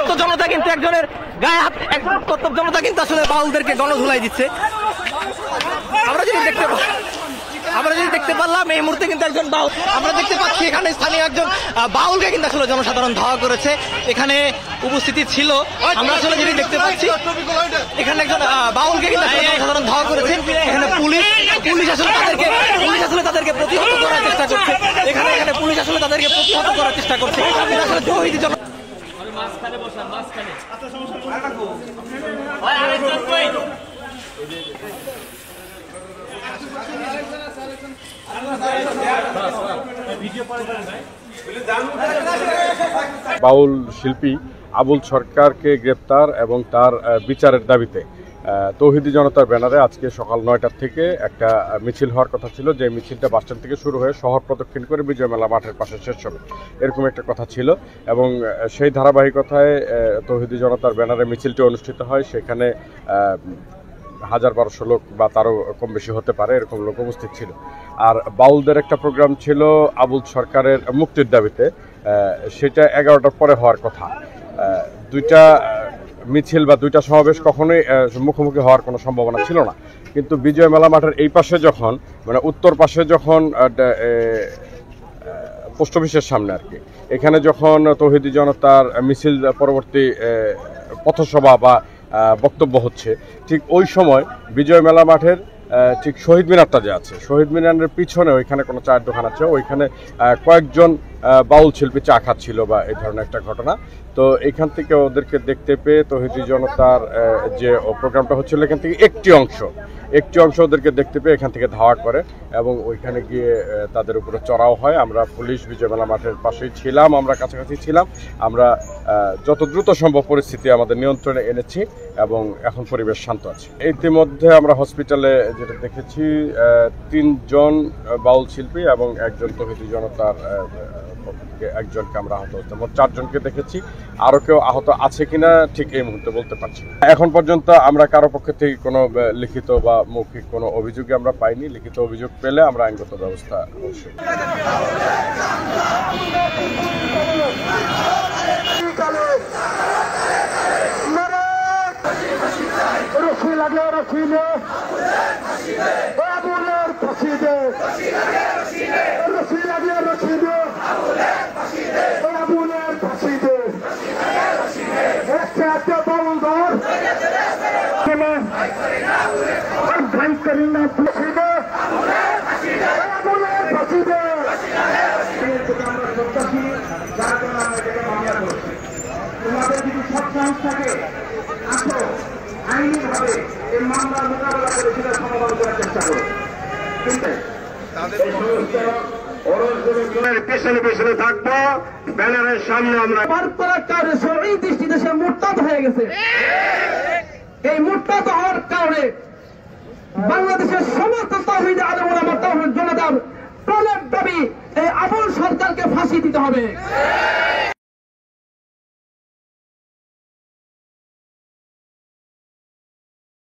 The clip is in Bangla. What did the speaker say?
উত্তপ্ত জনতা কিন্তু একজনের গায়ে হাত, উত্তপ্ত জনতা কিন্তু আসলে বাউলদেরকে গণধুলাই দিচ্ছে। আমরা যদি দেখতে পারলাম এই মুহূর্তে কিন্তু একজন বাউল আমরা দেখতে পাচ্ছি, এখানে স্থানীয় একজন বাউলকে কিন্তু আসলে জনসাধারণ ধাওয়া করেছে। এখানে উপস্থিতি ছিল, আমরা আসলে যদি দেখতে পাচ্ছি এখানে একজন বাউলকে কিন্তু জনসাধারণ ধাওয়া করেছে। এখানে পুলিশ আসলে তাদেরকে প্রতিহত করার চেষ্টা করছে। এখানে পুলিশ আসলে তাদেরকে প্রতিহত করার চেষ্টা করছে। আসলে তৌহিদি বাউল শিল্পী আবুল সরকারকে গ্রেপ্তার এবং তার বিচারের দাবিতে তৌহিদি জনতার ব্যানারে আজকে সকাল ৯টার থেকে একটা মিছিল হওয়ার কথা ছিল, যে মিছিলটা বাসস্ট্যান্ড থেকে শুরু হয়ে শহর প্রদক্ষিণ করে বিজয় মেলা মাঠের পাশে শেষ হবে, এরকম একটা কথা ছিল। এবং সেই ধারাবাহিকতায় তৌহিদি জনতার ব্যানারে মিছিলটি অনুষ্ঠিত হয়। সেখানে ১,০০০-১,২০০ লোক বা তারও কম বেশি হতে পারে এরকম লোক উপস্থিত ছিল। আর বাউলদের একটা প্রোগ্রাম ছিল আবুল সরকারের মুক্তির দাবিতে, সেটা ১১টার পরে হওয়ার কথা। দুইটা মিছিল বা দুইটা সমাবেশ কখনোই মুখোমুখি হওয়ার কোনো সম্ভাবনা ছিল না, কিন্তু বিজয় মেলা মাঠের এই পাশে যখন, মানে উত্তর পাশে যখন পোস্ট অফিসের সামনে আর কি, এখানে যখন তৌহিদি জনতার মিছিল পরবর্তী পথসভা বা বক্তব্য হচ্ছে, ঠিক ওই সময় বিজয় মেলা মাঠের ঠিক শহীদ মিনারটা যে আছে, শহীদ মিনারের পিছনে ওইখানে কোনো চায়ের দোকান আছে, ওইখানে কয়েকজন বাউল শিল্পী চা খাচ্ছিল বা এই ধরনের একটা ঘটনা। তো এখান থেকে ওদেরকে দেখতে পেয়ে তৌহিদি জনতার যে প্রোগ্রামটা হচ্ছিল, এখান থেকে একটি অংশ ওদেরকে দেখতে পেয়ে এখান থেকে ধাওয়া করে এবং ওইখানে গিয়ে তাদের উপরে চড়াও হয়। আমরা পুলিশ বিজয় মেলা মাঠের পাশেই ছিলাম, আমরা কাছাকাছি ছিলাম। আমরা যত দ্রুত সম্ভব পরিস্থিতি আমাদের নিয়ন্ত্রণে এনেছি এবং এখন পরিবেশ শান্ত আছে। ইতিমধ্যে আমরা হসপিটালে যেটা দেখেছি ৩ জন বাউল শিল্পী এবং একজন তৌহিদি জনতার একজনকে আমরা আহত হতে, মোট 4 জনকে দেখেছি। আরো কেউ আহত আছে কিনা ঠিক এই মুহূর্তে বলতে পারছি না। এখন পর্যন্ত আমরা কারো পক্ষে থেকে কোনো লিখিত বা মৌখিক কোনো অভিযোগই আমরা পাইনি। লিখিত অভিযোগ পেলে আমরা আইনগত ব্যবস্থা অবশ্যই। তোমাদের যদি সব চান্স থাকে, আসো আইনিভাবে এই মামলার মোকাবেলা করে সেটা সমাধান করার চেষ্টা করো। কিন্তু পেছনে পেছনে থাকবো, ব্যানারের সামনে আমরা এই দৃষ্টিতে সে মুরতাদ হয়ে গেছে। এই মুরতাদ হওয়ার কারণে বাংলাদেশের সমস্ত তাওহীদ আলেম ওলামা তাওহীদ জনতার প্রাণের দাবি এই আবুল সরকারকে ফাঁসি দিতে হবে।